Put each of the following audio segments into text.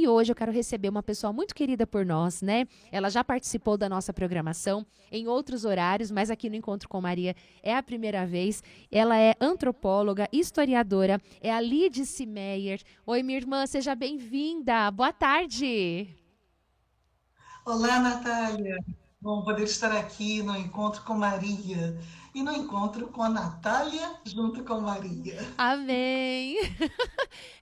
E hoje eu quero receber uma pessoa muito querida por nós, né? Ela já participou da nossa programação em outros horários, mas aqui no Encontro com Maria é a primeira vez. Ela é antropóloga, historiadora, é a Lídice Meyer. Oi, minha irmã, seja bem-vinda. Boa tarde. Olá, Natália. Bom poder estar aqui no Encontro com Maria e no Encontro com a Natália junto com Maria. Amém.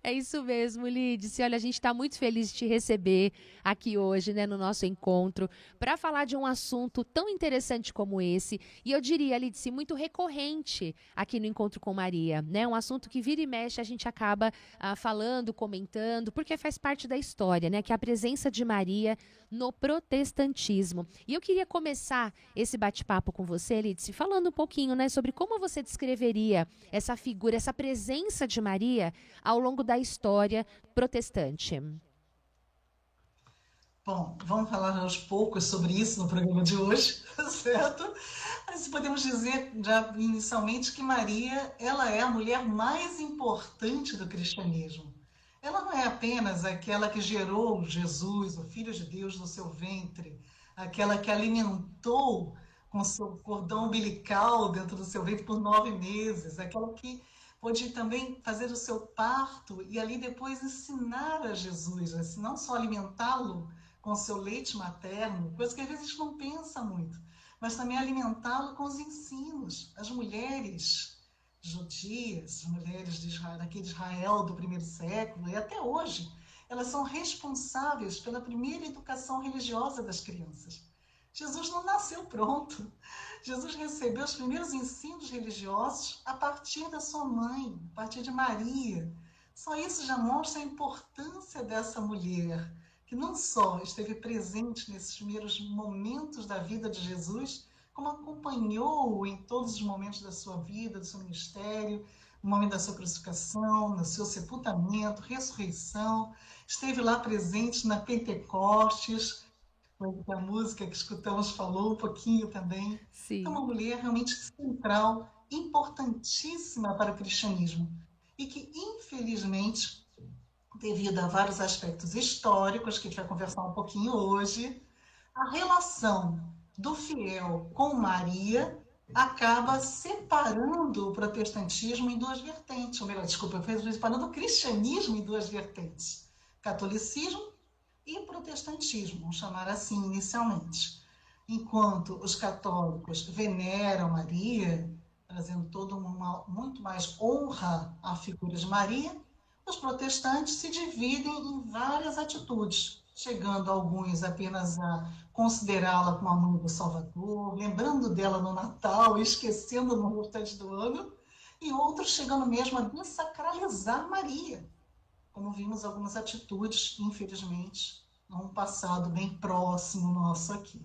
É isso mesmo, Lídice. Olha, a gente está muito feliz de te receber aqui hoje, né, no nosso encontro, para falar de um assunto tão interessante como esse. E eu diria, Lídice, muito recorrente aqui no Encontro com Maria, né? Um assunto que vira e mexe a gente acaba falando, comentando, porque faz parte da história, né? Que é a presença de Maria no protestantismo. E eu queria começar esse bate-papo com você, Lídice, falando um pouquinho, né, sobre como você descreveria essa figura, essa presença de Maria ao longo da história protestante. Bom, vamos falar aos poucos sobre isso no programa de hoje, certo? Mas podemos dizer já inicialmente que Maria, ela é a mulher mais importante do cristianismo. Ela não é apenas aquela que gerou Jesus, o Filho de Deus, no seu ventre, aquela que alimentou com seu cordão umbilical dentro do seu ventre por 9 meses, aquela que pôde também fazer o seu parto e ali depois ensinar a Jesus, assim, não só alimentá-lo com seu leite materno, coisa que às vezes a gente não pensa muito, mas também alimentá-lo com os ensinos. As mulheres judias, as mulheres de Israel, daqui de Israel do primeiro século e até hoje, elas são responsáveis pela primeira educação religiosa das crianças. Jesus não nasceu pronto. Jesus recebeu os primeiros ensinos religiosos a partir da sua mãe, a partir de Maria. Só isso já mostra a importância dessa mulher, que não só esteve presente nesses primeiros momentos da vida de Jesus, como acompanhou-o em todos os momentos da sua vida, do seu ministério, no momento da sua crucificação, no seu sepultamento, ressurreição, esteve lá presente na Pentecostes, a música que escutamos falou um pouquinho também. É uma Sim. mulher realmente central, importantíssima para o cristianismo e que, infelizmente, devido a vários aspectos históricos que a gente vai conversar um pouquinho hoje, a relação do fiel com Maria acaba separando o protestantismo em duas vertentes, ou melhor, desculpa, separando o cristianismo em duas vertentes, catolicismo e protestantismo, vamos chamar assim inicialmente. Enquanto os católicos veneram Maria, trazendo toda uma muito mais honra à figura de Maria, os protestantes se dividem em várias atitudes, chegando alguns apenas a considerá-la como a mãe do Salvador, lembrando dela no Natal e esquecendo no restante do ano, e outros chegando mesmo a desacralizar Maria, como vimos algumas atitudes, infelizmente, num passado bem próximo nosso aqui.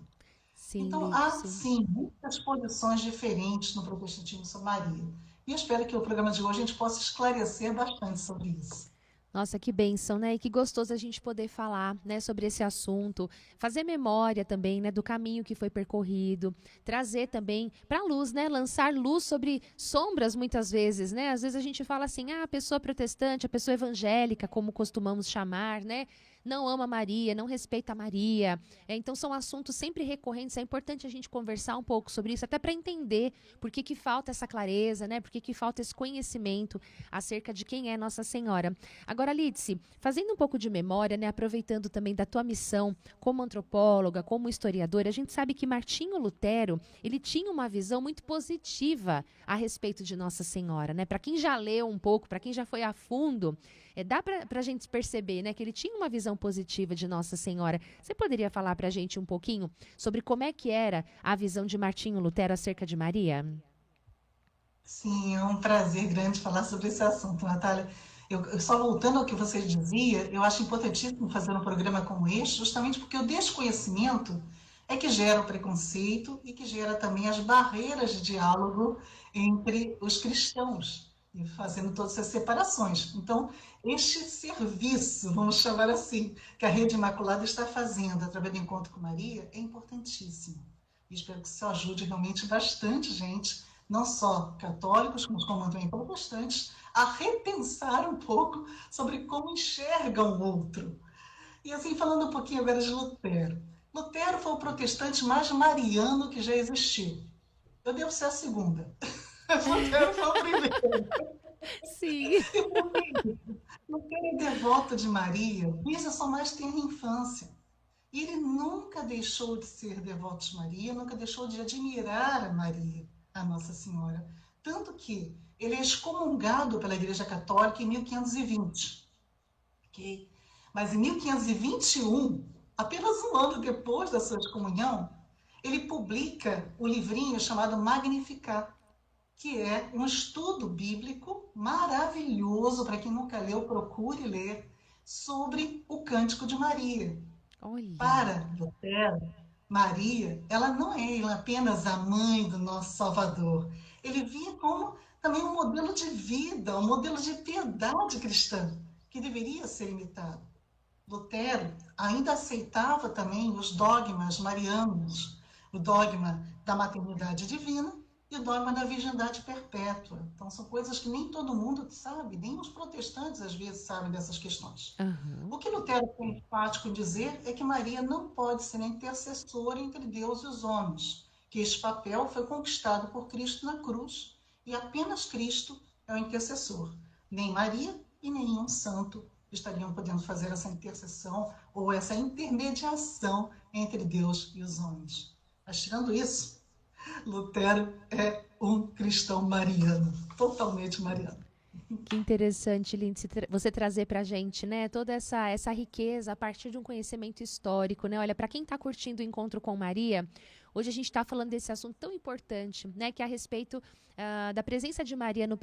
Sim, Então, há, Lídice. sim, muitas posições diferentes no protestantismo sobre Maria. E eu espero que o programa de hoje a gente possa esclarecer bastante sobre isso. Nossa, que bênção, né? E que gostoso a gente poder falar, né, sobre esse assunto, fazer memória também, né, do caminho que foi percorrido, trazer também para a luz, né, lançar luz sobre sombras muitas vezes, né? Às vezes a gente fala assim, ah, a pessoa protestante, a pessoa evangélica, como costumamos chamar, né? Não ama Maria, não respeita Maria. Então são assuntos sempre recorrentes. É importante a gente conversar um pouco sobre isso, até para entender por que falta essa clareza, né? Por que falta esse conhecimento acerca de quem é Nossa Senhora. Agora, Lídice, fazendo um pouco de memória, né, aproveitando também da tua missão como antropóloga, como historiadora, a gente sabe que Martinho Lutero, ele tinha uma visão muito positiva a respeito de Nossa Senhora, né? Para quem já leu um pouco, para quem já foi a fundo, dá para a gente perceber, né, que ele tinha uma visão positiva de Nossa Senhora. Você poderia falar para a gente um pouquinho sobre como é que era a visão de Martinho Lutero acerca de Maria? Sim, é um prazer grande falar sobre esse assunto, Natália. Só voltando ao que você dizia, eu acho importantíssimo fazer um programa como este, justamente porque o desconhecimento é que gera o preconceito e que gera também as barreiras de diálogo entre os cristãos, e fazendo todas essas separações. Então, este serviço, vamos chamar assim, que a Rede Imaculada está fazendo através do Encontro com Maria, é importantíssimo. E espero que isso ajude realmente bastante gente, não só católicos, como também protestantes, a repensar um pouco sobre como enxergam o outro. E assim, falando um pouquinho agora de Lutero. Lutero foi o protestante mais mariano que já existiu. Eu devo ser a segunda. Lutero foi o primeiro. Sim. Lutero é devoto de Maria desde a sua mais tenra infância. E ele nunca deixou de ser devoto de Maria, nunca deixou de admirar a Maria, a Nossa Senhora. Tanto que ele é excomungado pela Igreja Católica em 1520. Okay? Mas em 1521, apenas um ano depois da sua excomunhão, ele publica o livrinho chamado Magnificat, que é um estudo bíblico maravilhoso, para quem nunca leu, procure ler, sobre o Cântico de Maria. Olha. Para Lutero, Maria, ela não é apenas a mãe do nosso Salvador. Ele via como também um modelo de vida, um modelo de piedade cristã, que deveria ser imitado. Lutero ainda aceitava também os dogmas marianos, o dogma da maternidade divina e o dogma da virgindade perpétua. Então, são coisas que nem todo mundo sabe, nem os protestantes às vezes sabem dessas questões. Aham. O que Lutero foi enfático em dizer é que Maria não pode ser a intercessora entre Deus e os homens, que este papel foi conquistado por Cristo na cruz e apenas Cristo é o intercessor. Nem Maria e nenhum santo estariam podendo fazer essa intercessão ou essa intermediação entre Deus e os homens. Mas tirando isso, Lutero é um cristão mariano, totalmente mariano. Que interessante, Lindsay, você trazer para a gente, né, toda essa riqueza a partir de um conhecimento histórico, né? Olha, para quem está curtindo o Encontro com Maria, hoje a gente está falando desse assunto tão importante, né, que é a respeito da presença de Maria no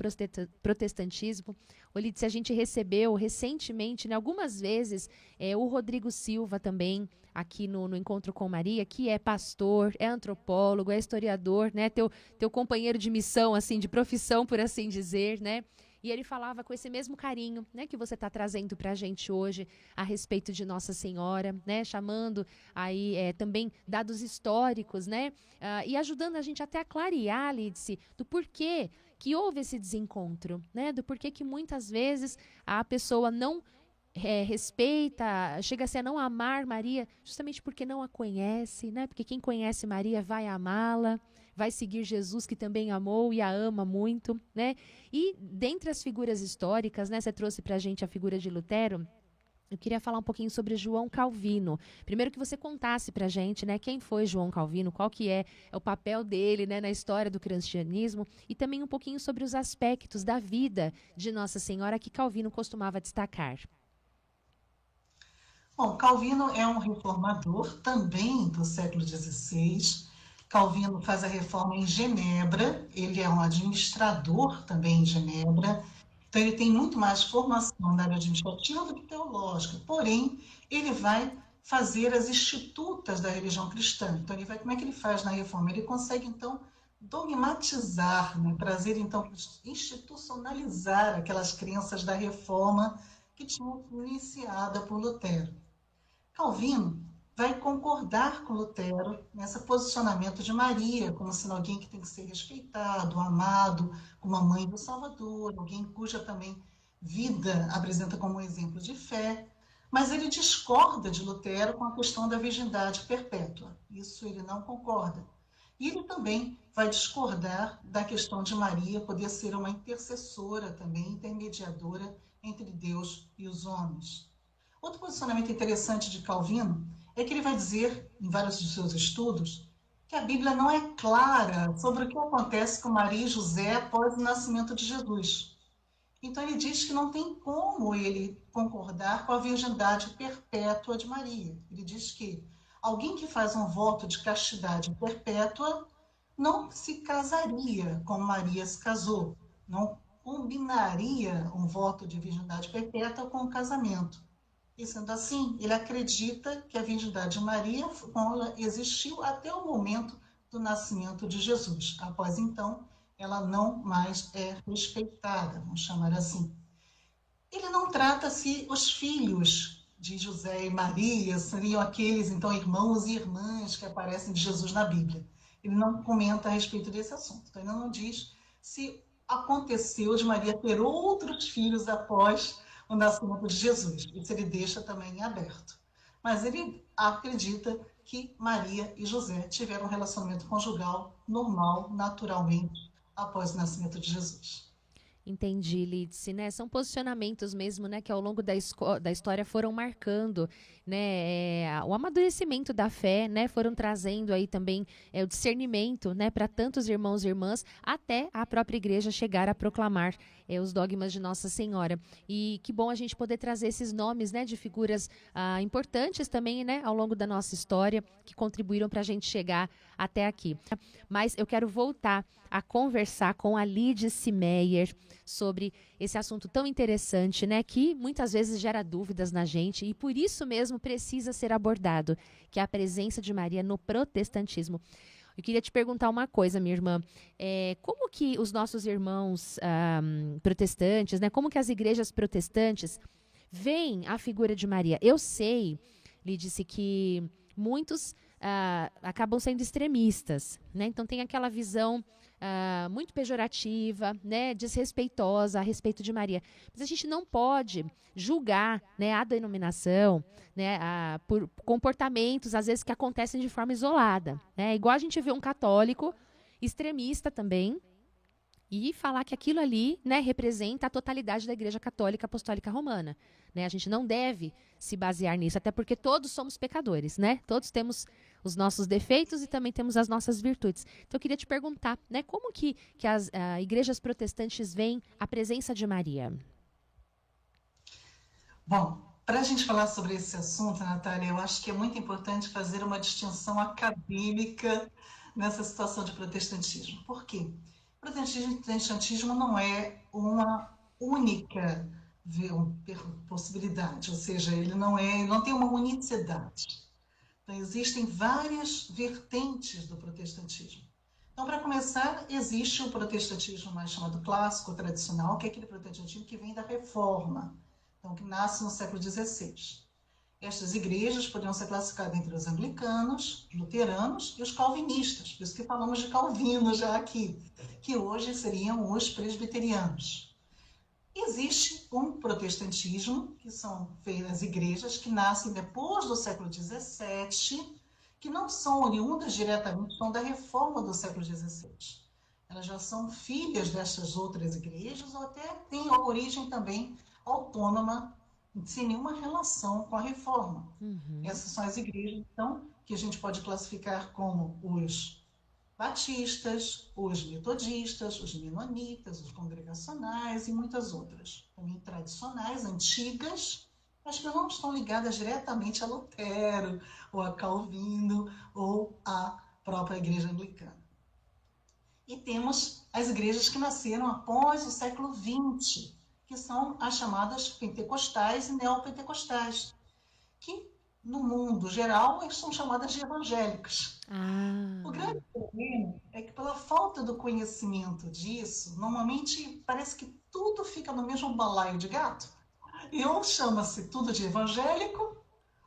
protestantismo. O Lindsay, a gente recebeu recentemente, né, algumas vezes, o Rodrigo Silva também, aqui no Encontro com Maria, que é pastor, é antropólogo, é historiador, né, teu companheiro de missão, assim, de profissão, por assim dizer, né? E ele falava com esse mesmo carinho, né, que você está trazendo para a gente hoje a respeito de Nossa Senhora, né, chamando aí também dados históricos, né, e ajudando a gente até a clarear, Lídice, do porquê que houve esse desencontro, né, do porquê que muitas vezes a pessoa não respeita, chega-se a não amar Maria, justamente porque não a conhece, né? Porque quem conhece Maria vai amá-la, vai seguir Jesus, que também amou e a ama muito, né? E dentre as figuras históricas, né? Você trouxe pra gente a figura de Lutero. Eu queria falar um pouquinho sobre João Calvino. Primeiro que você contasse pra gente, né, quem foi João Calvino, qual que é o papel dele, né, na história do cristianismo e também um pouquinho sobre os aspectos da vida de Nossa Senhora que Calvino costumava destacar. Bom, Calvino é um reformador também do século XVI. Calvino faz a reforma em Genebra, ele é um administrador também em Genebra, então ele tem muito mais formação na área administrativa do que teológica, porém, ele vai fazer as institutas da religião cristã. Então, como é que ele faz na reforma? Ele consegue, então, dogmatizar, né? Trazer, então, institucionalizar aquelas crenças da reforma que tinham sido iniciada por Lutero. Calvino vai concordar com Lutero nesse posicionamento de Maria como sendo alguém que tem que ser respeitado, amado, como a mãe do Salvador, alguém cuja também vida apresenta como um exemplo de fé, mas ele discorda de Lutero com a questão da virgindade perpétua. Isso ele não concorda. E ele também vai discordar da questão de Maria poder ser uma intercessora também, intermediadora entre Deus e os homens. Outro posicionamento interessante de Calvino é que ele vai dizer, em vários de seus estudos, que a Bíblia não é clara sobre o que acontece com Maria e José após o nascimento de Jesus. Então ele diz que não tem como ele concordar com a virgindade perpétua de Maria. Ele diz que alguém que faz um voto de castidade perpétua não se casaria como Maria se casou, não combinaria um voto de virgindade perpétua com o casamento. E sendo assim, ele acredita que a virgindade de Maria existiu até o momento do nascimento de Jesus. Após então, ela não mais é respeitada, vamos chamar assim. Ele não trata se os filhos de José e Maria seriam aqueles, então, irmãos e irmãs que aparecem de Jesus na Bíblia. Ele não comenta a respeito desse assunto. Então, ele não diz se aconteceu de Maria ter outros filhos após o nascimento de Jesus. Isso ele deixa também em aberto. mas ele acredita que Maria e José tiveram um relacionamento conjugal normal, naturalmente, após o nascimento de Jesus. Entendi, Lídice, né? São posicionamentos mesmo, né, que ao longo da história foram marcando, né, o amadurecimento da fé, né, foram trazendo aí também o discernimento, né, para tantos irmãos e irmãs, até a própria igreja chegar a proclamar os dogmas de Nossa Senhora. E que bom a gente poder trazer esses nomes, né, de figuras importantes também, né, ao longo da nossa história, que contribuíram para a gente chegar até aqui. Mas eu quero voltar a conversar com a Lídice Meyer sobre esse assunto tão interessante, né, que muitas vezes gera dúvidas na gente e por isso mesmo precisa ser abordado, que é a presença de Maria no protestantismo. Eu queria te perguntar uma coisa, minha irmã, como que os nossos irmãos protestantes, né, como que as igrejas protestantes veem a figura de Maria? Eu sei, Lídice, que muitos acabam sendo extremistas, né? Então tem aquela visão muito pejorativa, né, desrespeitosa a respeito de Maria. Mas a gente não pode julgar, né, a denominação, né, por comportamentos, às vezes, que acontecem de forma isolada. Né? Igual a gente vê um católico extremista também, e falar que aquilo ali, né, representa a totalidade da Igreja Católica Apostólica Romana. Né? A gente não deve se basear nisso, até porque todos somos pecadores, né? Todos temos os nossos defeitos e também temos as nossas virtudes. Então eu queria te perguntar, né, como que as igrejas protestantes veem a presença de Maria? Bom, para a gente falar sobre esse assunto, Natália, eu acho que é muito importante fazer uma distinção acadêmica nessa situação de protestantismo. Por quê? O protestantismo não é uma única possibilidade, ou seja, ele não tem uma unicidade. Então, existem várias vertentes do protestantismo. Então, para começar, existe o protestantismo mais chamado clássico, tradicional, que é aquele protestantismo que vem da Reforma, então, que nasce no século XVI. Estas igrejas poderiam ser classificadas entre os anglicanos, luteranos e os calvinistas, por isso que falamos de Calvino já aqui, que hoje seriam os presbiterianos. Existe um protestantismo, que são as igrejas que nascem depois do século XVII, que não são oriundas diretamente, são da reforma do século XVII. Elas já são filhas destas outras igrejas, ou até têm origem também autônoma, sem nenhuma relação com a reforma. Essas são as igrejas, então, que a gente pode classificar como os batistas, os metodistas, os menonitas, os congregacionais e muitas outras, também tradicionais, antigas, mas que não estão ligadas diretamente a Lutero, ou a Calvino, ou à própria igreja anglicana. E temos as igrejas que nasceram após o século XX, que são as chamadas pentecostais e neopentecostais, que no mundo geral são chamadas de evangélicas. O grande problema é que, pela falta do conhecimento disso, normalmente parece que tudo fica no mesmo balaio de gato. E ou chama-se tudo de evangélico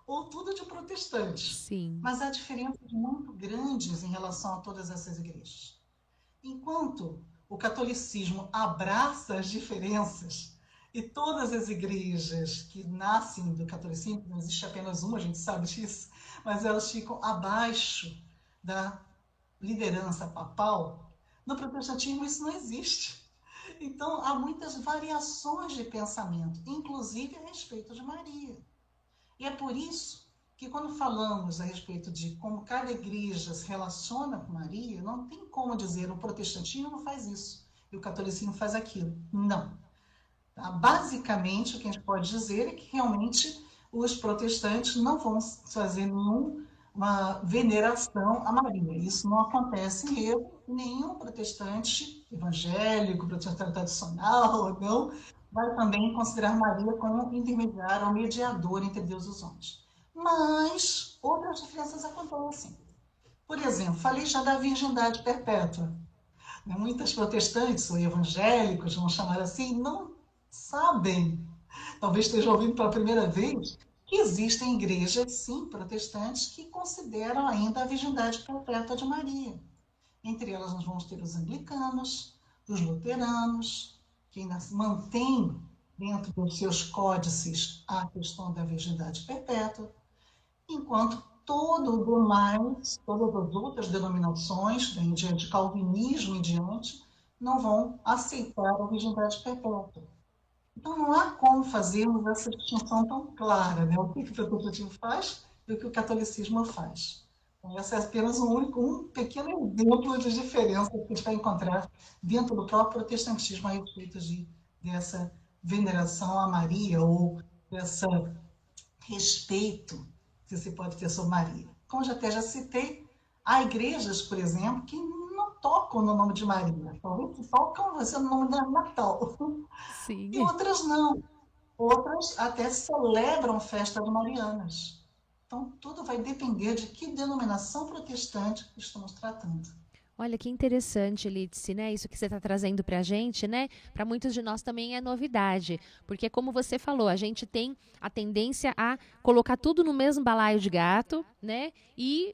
ou tudo de protestante. Sim. Mas há diferenças muito grandes em relação a todas essas igrejas. Enquanto o catolicismo abraça as diferenças e todas as igrejas que nascem do catolicismo, não existe apenas uma, a gente sabe disso, mas elas ficam abaixo da liderança papal, no protestantismo isso não existe. Então, há muitas variações de pensamento, inclusive a respeito de Maria. E é por isso que, quando falamos a respeito de como cada igreja se relaciona com Maria, não tem como dizer o protestantismo faz isso e o catolicismo faz aquilo. Não. Basicamente, o que a gente pode dizer é que realmente os protestantes não vão fazer nenhuma veneração a Maria. Isso não acontece mesmo. Nenhum protestante evangélico, protestante tradicional ou não, vai também considerar Maria como intermediária ou mediadora entre Deus e os homens. Mas outras diferenças acontecem. Por exemplo, falei já da virgindade perpétua. Muitas protestantes ou evangélicos, vamos chamar assim, não sabem, talvez estejam ouvindo pela primeira vez, que existem igrejas, sim, protestantes, que consideram ainda a virgindade perpétua de Maria. Entre elas nós vamos ter os anglicanos, os luteranos, que ainda mantêm dentro dos seus códices a questão da virgindade perpétua. enquanto todo o demais, todas as outras denominações, de calvinismo em diante, não vão aceitar a virgindade perpétua. Então, não há como fazermos essa distinção tão clara, né? O que o protestantismo faz e o que o catolicismo faz. Então, esse é apenas um pequeno exemplo de diferença que a gente vai encontrar dentro do próprio protestantismo a respeito dessa veneração a Maria ou desse respeito que se pode ter sobre Maria. Como já citei, há igrejas, por exemplo, que não tocam no nome de Maria, talvez tocam no nome da Natal, e Sim. outras não. Outras até celebram festas marianas. Então, tudo vai depender de que denominação protestante estamos tratando. Olha que interessante, Lídice, né? Isso que você está trazendo para a gente, né? Para muitos de nós também é novidade, porque como você falou, a gente tem a tendência a colocar tudo no mesmo balaio de gato, né? E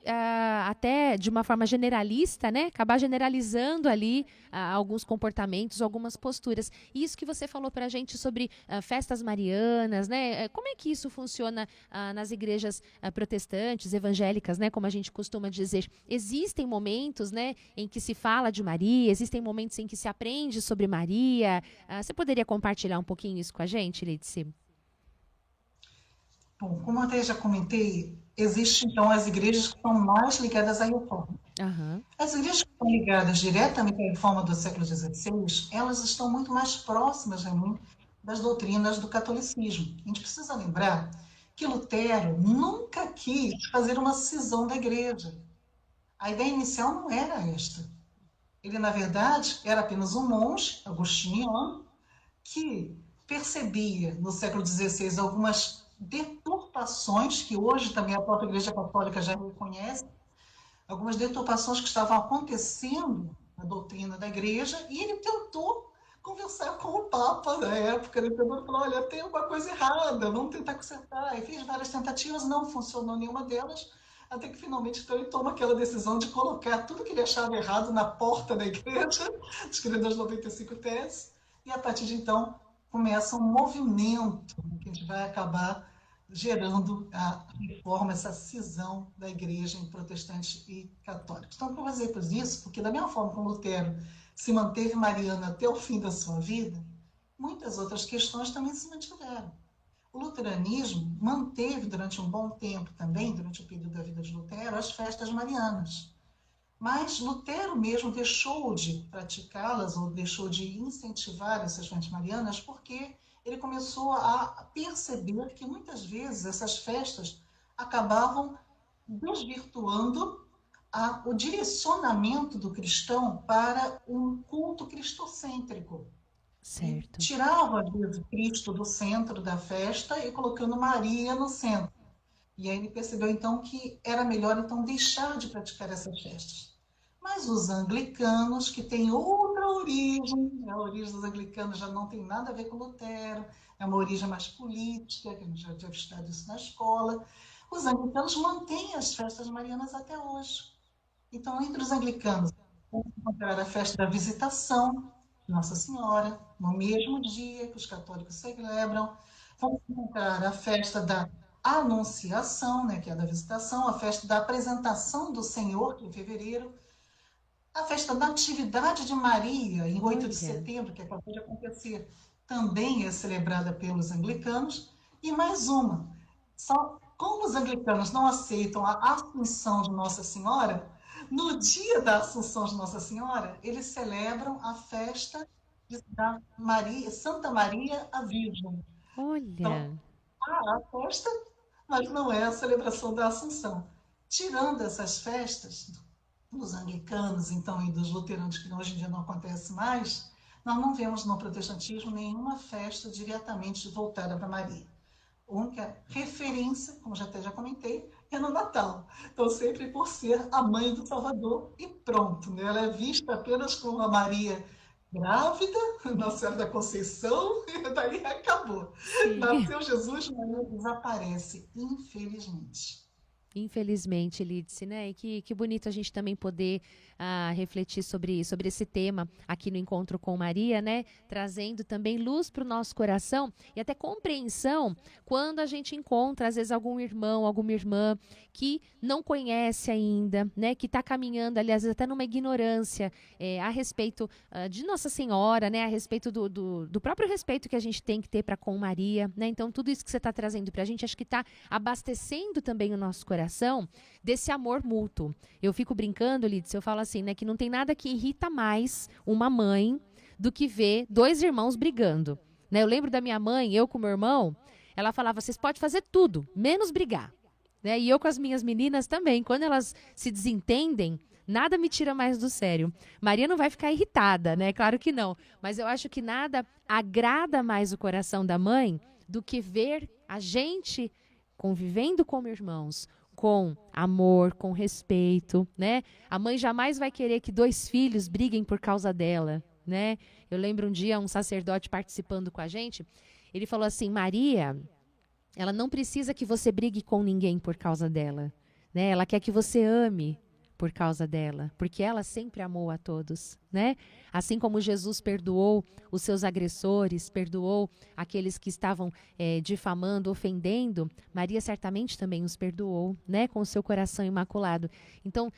até de uma forma generalista, né? Acabar generalizando ali alguns comportamentos, algumas posturas. E isso que você falou para a gente sobre festas marianas, né? Como é que isso funciona nas igrejas protestantes, evangélicas, né? Como a gente costuma dizer, existem momentos, né? Em que se fala de Maria, existem momentos em que se aprende sobre Maria. Você poderia compartilhar um pouquinho isso com a gente, Lídice? Bom, como eu até já comentei, existem então as igrejas que são mais ligadas à reforma. Aham. As igrejas que estão ligadas diretamente à reforma do século XVI, elas estão muito mais próximas de mim das doutrinas do catolicismo. A gente precisa lembrar que Lutero nunca quis fazer uma cisão da igreja. A ideia inicial não era esta. Ele, na verdade, era apenas um monge agostiniano que percebia no século XVI algumas deturpações que hoje também a própria Igreja Católica já reconhece, algumas deturpações que estavam acontecendo na doutrina da Igreja, e ele tentou conversar com o Papa da época. Ele falou: olha, tem uma coisa errada, vamos tentar consertar. E fez várias tentativas, não funcionou nenhuma delas, até que finalmente então, ele toma aquela decisão de colocar tudo que ele achava errado na porta da igreja, escrevendo as 95 teses, e a partir de então começa um movimento que a gente vai acabar gerando a reforma, essa cisão da igreja em protestantes e católicos. Então, eu vou dizer por isso, porque da mesma forma como Lutero se manteve mariano até o fim da sua vida, muitas outras questões também se mantiveram. O luteranismo manteve durante um bom tempo também, durante o período da vida de Lutero, as festas marianas. Mas Lutero mesmo deixou de praticá-las ou deixou de incentivar essas festas marianas porque ele começou a perceber que muitas vezes essas festas acabavam desvirtuando o direcionamento do cristão para um culto cristocêntrico. E Certo. tirava, às vezes, Cristo do centro da festa e colocando Maria no centro. E aí ele percebeu, então, que era melhor, então, deixar de praticar essas festas. Mas os anglicanos, que têm outra origem, a origem dos anglicanos já não tem nada a ver com Lutero, é uma origem mais política, que a gente já tinha estudado isso na escola. Os anglicanos mantêm as festas marianas até hoje. Então, entre os anglicanos, vamos encontrar a festa da Visitação de Nossa Senhora, no mesmo dia que os católicos celebram. Vamos encontrar a festa da Anunciação, né, que é a da Visitação, a festa da Apresentação do Senhor, que é em fevereiro, a festa da Natividade de Maria, em 8 de Olha. setembro, que acabou de acontecer, também é celebrada pelos anglicanos. E mais uma, só como os anglicanos não aceitam a Assunção de Nossa Senhora, no dia da Assunção de Nossa Senhora, eles celebram a festa da Maria, Santa Maria a Virgem. Então, Olha. há a festa, mas não é a celebração da Assunção. Tirando essas festas dos anglicanos, então, e dos luteranos, que hoje em dia não acontece mais, nós não vemos no protestantismo nenhuma festa diretamente voltada para Maria. A única referência, como até já comentei, é no Natal. Então, sempre por ser a mãe do Salvador e pronto. Né? Ela é vista apenas como a Maria grávida, Nossa Senhora da Conceição, e daí acabou. Sim. Nasceu Jesus, Maria desaparece, infelizmente. Infelizmente, Lídice, né? E que bonito a gente também poder refletir sobre esse tema aqui no Encontro com Maria, né? Trazendo também luz para o nosso coração e até compreensão quando a gente encontra, às vezes, algum irmão, alguma irmã que não conhece ainda, né? Que está caminhando, aliás, até numa ignorância a respeito de Nossa Senhora, né? A respeito do próprio respeito que a gente tem que ter para com Maria, né? Então, tudo isso que você está trazendo para a gente, acho que está abastecendo também o nosso coração desse amor mútuo. Eu fico brincando, Lídice, eu falo assim, né, que não tem nada que irrita mais uma mãe do que ver dois irmãos brigando. Né? Eu lembro da minha mãe, eu com meu irmão, ela falava, vocês podem fazer tudo, menos brigar. Né? E eu com as minhas meninas também, quando elas se desentendem, nada me tira mais do sério. Maria não vai ficar irritada, né? Claro que não. Mas eu acho que nada agrada mais o coração da mãe do que ver a gente convivendo como irmãos, com amor, com respeito, né? A mãe jamais vai querer que dois filhos briguem por causa dela, né? Eu lembro um dia um sacerdote participando com a gente, ele falou assim, Maria, ela não precisa que você brigue com ninguém por causa dela, né? Ela quer que você ame por causa dela, porque ela sempre amou a todos, né? Assim como Jesus perdoou os seus agressores, perdoou aqueles que estavam difamando, ofendendo, Maria certamente também os perdoou, né? Com o seu coração imaculado. Então,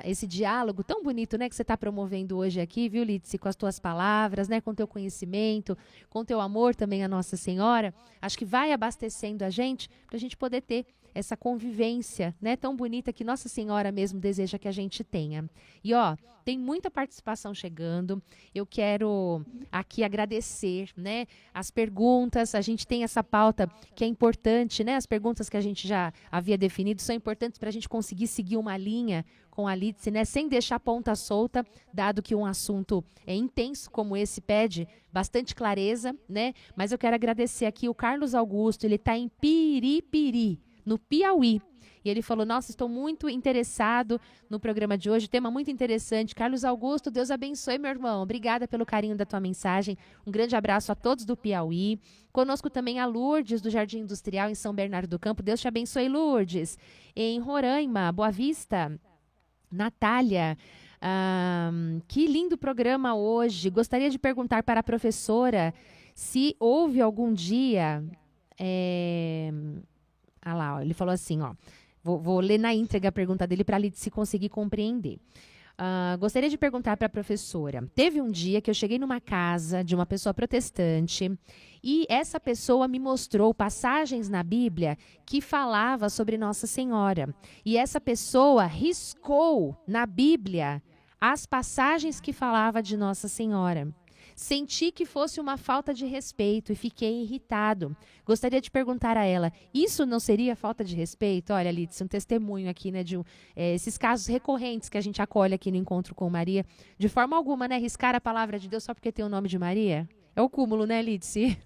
esse diálogo tão bonito, né? Que você está promovendo hoje aqui, viu, Lídice? Com as tuas palavras, né? Com o teu conhecimento, com o teu amor também a Nossa Senhora, acho que vai abastecendo a gente para a gente poder ter essa convivência, né, tão bonita que Nossa Senhora mesmo deseja que a gente tenha. E ó, tem muita participação chegando. Eu quero aqui agradecer, né, as perguntas. A gente tem essa pauta que é importante, né? As perguntas que a gente já havia definido são importantes para a gente conseguir seguir uma linha com a Lídice, né, sem deixar ponta solta, dado que um assunto intenso como esse pede bastante clareza, né? Mas eu quero agradecer aqui o Carlos Augusto. Ele está em Piripiri, no Piauí. E ele falou, nossa, estou muito interessado no programa de hoje, tema muito interessante. Carlos Augusto, Deus abençoe, meu irmão. Obrigada pelo carinho da tua mensagem. Um grande abraço a todos do Piauí. Conosco também a Lourdes, do Jardim Industrial, em São Bernardo do Campo. Deus te abençoe, Lourdes. Em Roraima, Boa Vista, Natália. Que lindo programa hoje. Gostaria de perguntar para a professora se houve algum dia... Ah lá, ó, ele falou assim, ó, vou ler na íntegra a pergunta dele para a Lídice conseguir compreender. Gostaria de perguntar para a professora, teve um dia que eu cheguei numa casa de uma pessoa protestante e essa pessoa me mostrou passagens na Bíblia que falava sobre Nossa Senhora. E essa pessoa riscou na Bíblia as passagens que falava de Nossa Senhora. Senti que fosse uma falta de respeito e fiquei irritado. Gostaria de perguntar a ela, isso não seria falta de respeito? Olha, Lídice, um testemunho aqui, né, de esses casos recorrentes que a gente acolhe aqui no Encontro com Maria. De forma alguma, né, riscar a palavra de Deus só porque tem o nome de Maria? É o cúmulo, né, Lídice?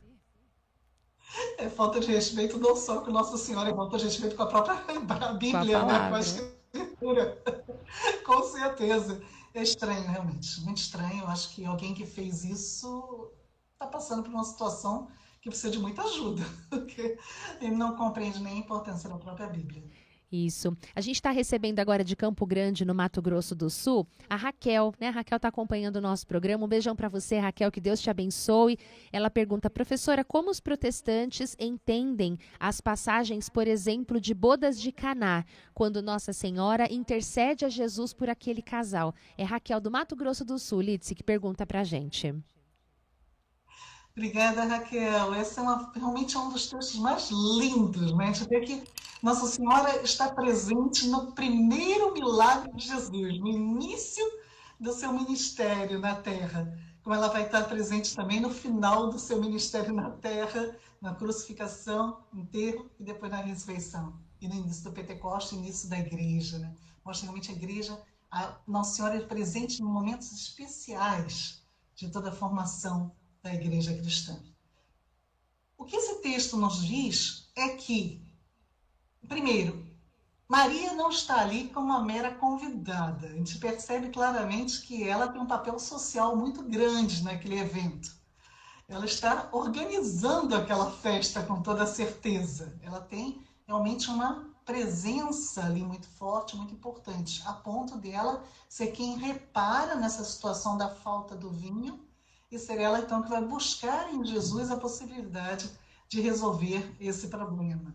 É falta de respeito não só com Nossa Senhora, é falta de respeito com a própria Com a Bíblia, né? Com a palavra. Escritura. Com certeza. É estranho, realmente. Muito estranho. Eu acho que alguém que fez isso está passando por uma situação que precisa de muita ajuda, porque ele não compreende nem a importância da própria Bíblia. Isso. A gente está recebendo agora de Campo Grande, no Mato Grosso do Sul, a Raquel, né? A Raquel está acompanhando o nosso programa. Um beijão para você, Raquel, que Deus te abençoe. Ela pergunta, professora, como os protestantes entendem as passagens, por exemplo, de bodas de Caná, quando Nossa Senhora intercede a Jesus por aquele casal? É Raquel do Mato Grosso do Sul, Lídice, que pergunta para a gente. Obrigada, Raquel. Esse realmente é um dos textos mais lindos, né? A gente vê que Nossa Senhora está presente no primeiro milagre de Jesus, no início do seu ministério na Terra. Como ela vai estar presente também no final do seu ministério na Terra, na crucificação, enterro e depois na ressurreição. E no início do Pentecostes, início da igreja, né? Mostra realmente a igreja, a Nossa Senhora é presente em momentos especiais de toda a formação da igreja cristã. O que esse texto nos diz é que, primeiro, Maria não está ali como uma mera convidada. A gente percebe claramente que ela tem um papel social muito grande naquele evento. Ela está organizando aquela festa com toda certeza. Ela tem realmente uma presença ali muito forte, muito importante, a ponto dela ser quem repara nessa situação da falta do vinho e ser ela então que vai buscar em Jesus a possibilidade de resolver esse problema.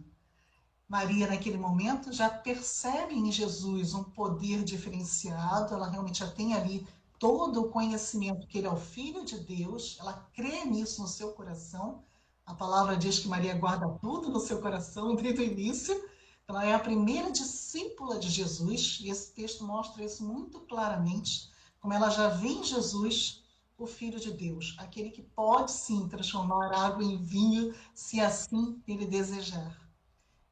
Maria, naquele momento, já percebe em Jesus um poder diferenciado, ela realmente já tem ali todo o conhecimento que ele é o Filho de Deus, ela crê nisso no seu coração. A palavra diz que Maria guarda tudo no seu coração desde o início. Ela é a primeira discípula de Jesus, e esse texto mostra isso muito claramente, como ela já vê em Jesus o Filho de Deus, aquele que pode sim transformar água em vinho, se assim ele desejar.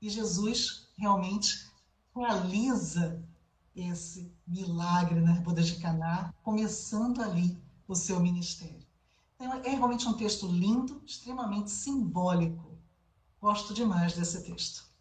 E Jesus realmente realiza esse milagre nas bodas de Caná, começando ali o seu ministério. Então, é realmente um texto lindo, extremamente simbólico. Gosto demais desse texto.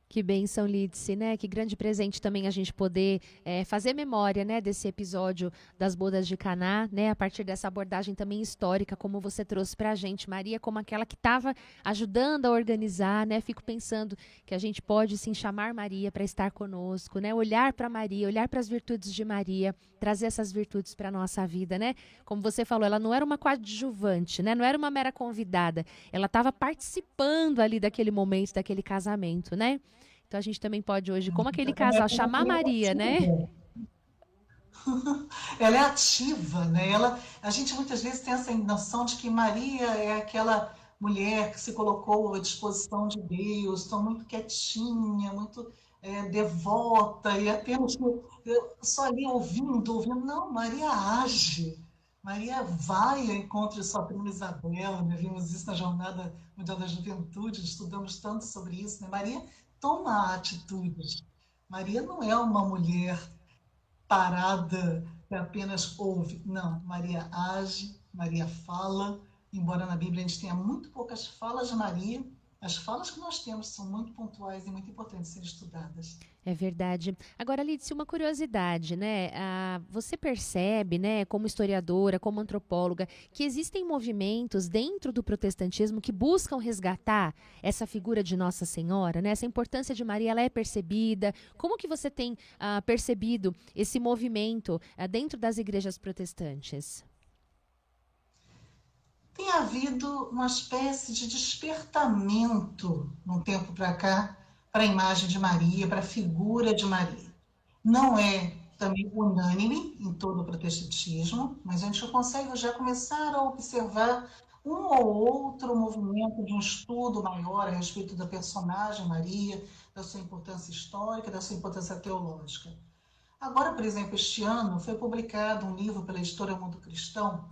Que bênção, Lídice, né? Que grande presente também a gente poder fazer memória, né, desse episódio das bodas de Caná, né? A partir dessa abordagem também histórica, como você trouxe pra gente, Maria, como aquela que estava ajudando a organizar, né? Fico pensando que a gente pode sim chamar Maria para estar conosco, né? Olhar para Maria, olhar para as virtudes de Maria, trazer essas virtudes para nossa vida, né? Como você falou, ela não era uma coadjuvante, né? Não era uma mera convidada, ela estava participando ali daquele momento, daquele casamento, né? Então a gente também pode hoje, como aquele casal, chamar Maria, né? Ela é ativa, né? A gente muitas vezes tem essa noção de que Maria é aquela mulher que se colocou à disposição de Deus, tão muito quietinha, muito devota, e apenas só ali ouvindo. Não, Maria age. Maria vai ao encontro de sua prima Isabel, né? Vimos isso na Jornada Mundial da Juventude, estudamos tanto sobre isso, né? Maria toma atitudes. Maria não é uma mulher parada que apenas ouve. Não, Maria age, Maria fala, embora na Bíblia a gente tenha muito poucas falas de Maria, as falas que nós temos são muito pontuais e muito importantes de serem estudadas. É verdade. Agora, Lídice, uma curiosidade, né? Você percebe, né, como historiadora, como antropóloga, que existem movimentos dentro do protestantismo que buscam resgatar essa figura de Nossa Senhora, né? Essa importância de Maria, ela é percebida. Como que você tem percebido esse movimento dentro das igrejas protestantes? Tem havido uma espécie de despertamento, num tempo para cá, para a imagem de Maria, para a figura de Maria. Não é também unânime em todo o protestantismo, mas a gente consegue já começar a observar um ou outro movimento de um estudo maior a respeito da personagem Maria, da sua importância histórica, da sua importância teológica. Agora, por exemplo, este ano foi publicado um livro pela editora Mundo Cristão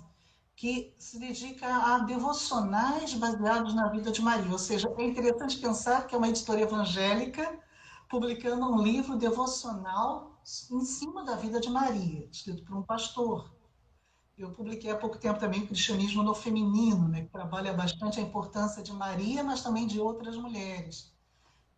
que se dedica a devocionais baseados na vida de Maria. Ou seja, é interessante pensar que é uma editora evangélica publicando um livro devocional em cima da vida de Maria, escrito por um pastor. Eu publiquei há pouco tempo também o Cristianismo no Feminino, né, que trabalha bastante a importância de Maria, mas também de outras mulheres.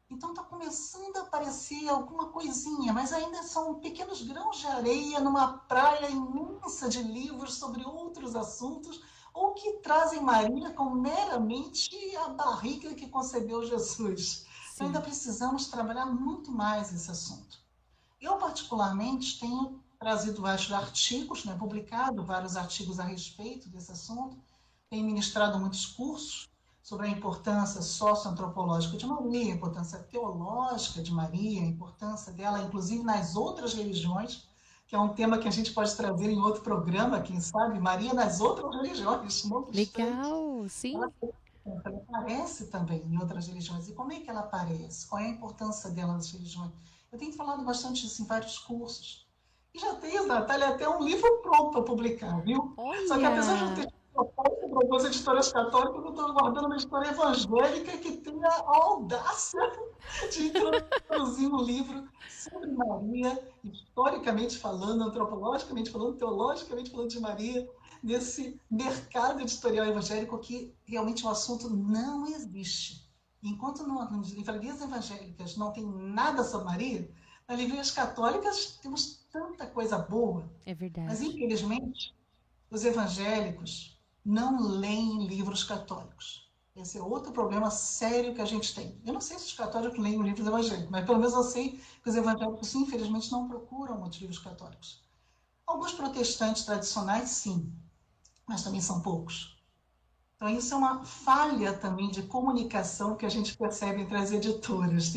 Então está começando a aparecer alguma coisinha, mas ainda são pequenos grãos de areia numa praia imensa de livros sobre outros assuntos, ou que trazem Maria como meramente a barriga que concebeu Jesus. Então ainda Sim. precisamos trabalhar muito mais esse assunto. Eu, particularmente, tenho trazido vários artigos, né, publicado vários artigos a respeito desse assunto, tenho ministrado muitos cursos sobre a importância socioantropológica de Maria, a importância teológica de Maria, a importância dela, inclusive, nas outras religiões, que é um tema que a gente pode trazer em outro programa, quem sabe, Maria nas outras religiões, não obstante. Legal, Ela, sim. ela aparece também em outras religiões. E como é que ela aparece? Qual é a importância dela nas religiões? Eu tenho falado bastante disso em vários cursos. E já tenho, Natália, até um livro pronto para publicar, viu? Só que apesar de não Olha, ter proposta para algumas editoras católicas, eu estou guardando uma editora evangélica que tenha a audácia de introduzir um livro sobre Maria, historicamente falando, antropologicamente falando, teologicamente falando de Maria, nesse mercado editorial evangélico que realmente o assunto não existe. Enquanto nas livrarias evangélicas não tem nada sobre Maria, nas livrarias católicas temos tanta coisa boa, é mas verdade. infelizmente os evangélicos não leem livros católicos. Esse é outro problema sério que a gente tem. Eu não sei se os católicos leem os livros evangélicos, mas pelo menos eu sei que os evangélicos, infelizmente, não procuram os livros católicos. Alguns protestantes tradicionais, sim, mas também são poucos. Então, isso é uma falha também de comunicação que a gente percebe entre as editoras.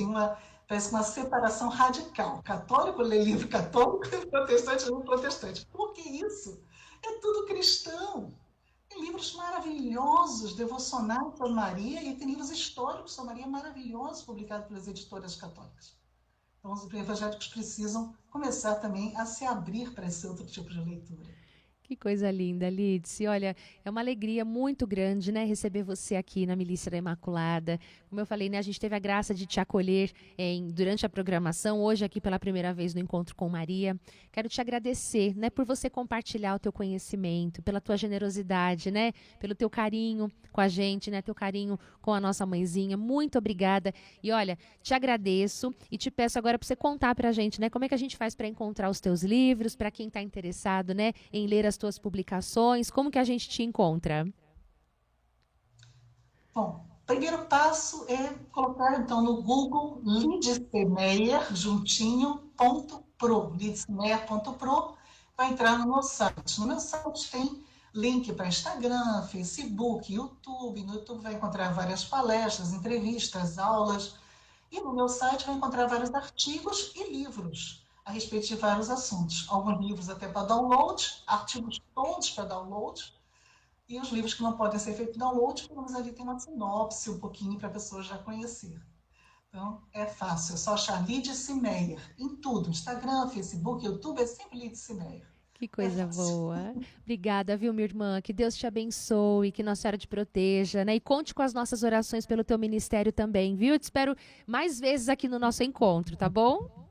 Parece uma separação radical. Católico lê livro católico e protestante lê protestante. Por que isso? É tudo cristão. Tem livros maravilhosos, devocionais sobre Maria, e tem livros históricos sobre Maria maravilhosos publicados pelas editoras católicas. Então, os evangélicos precisam começar também a se abrir para esse outro tipo de leitura. Que coisa linda, Lídice. Olha, é uma alegria muito grande, né, receber você aqui na Milícia da Imaculada. Como eu falei, né, a gente teve a graça de te acolher durante a programação, hoje aqui pela primeira vez no Encontro com Maria. Quero te agradecer, né, por você compartilhar o teu conhecimento, pela tua generosidade, né, pelo teu carinho com a gente, né, teu carinho com a nossa mãezinha. Muito obrigada. E olha, te agradeço e te peço agora para você contar para a gente, né, como é que a gente faz para encontrar os teus livros, para quem está interessado, né, em ler as tuas publicações, como que a gente te encontra? Bom, o primeiro passo é colocar então no Google Lidsemeyer, juntinho, lidsemeyer.pro, vai entrar no meu site. No meu site tem link para Instagram, Facebook, YouTube. No YouTube vai encontrar várias palestras, entrevistas, aulas. E no meu site vai encontrar vários artigos e livros a respeito de vários assuntos. Alguns livros até para download, artigos todos para download, e os livros que não podem ser feitos download, pelo menos ali tem uma sinopse um pouquinho para a pessoa já conhecer. Então, é fácil, é só achar Lídice Meyer em tudo, Instagram, Facebook, YouTube, é sempre Lídice Meyer. Que coisa boa. Obrigada, viu, minha irmã? Que Deus te abençoe, que Nossa Senhora te proteja, né? E conte com as nossas orações pelo teu ministério também, viu? Eu te espero mais vezes aqui no nosso encontro, tá bom?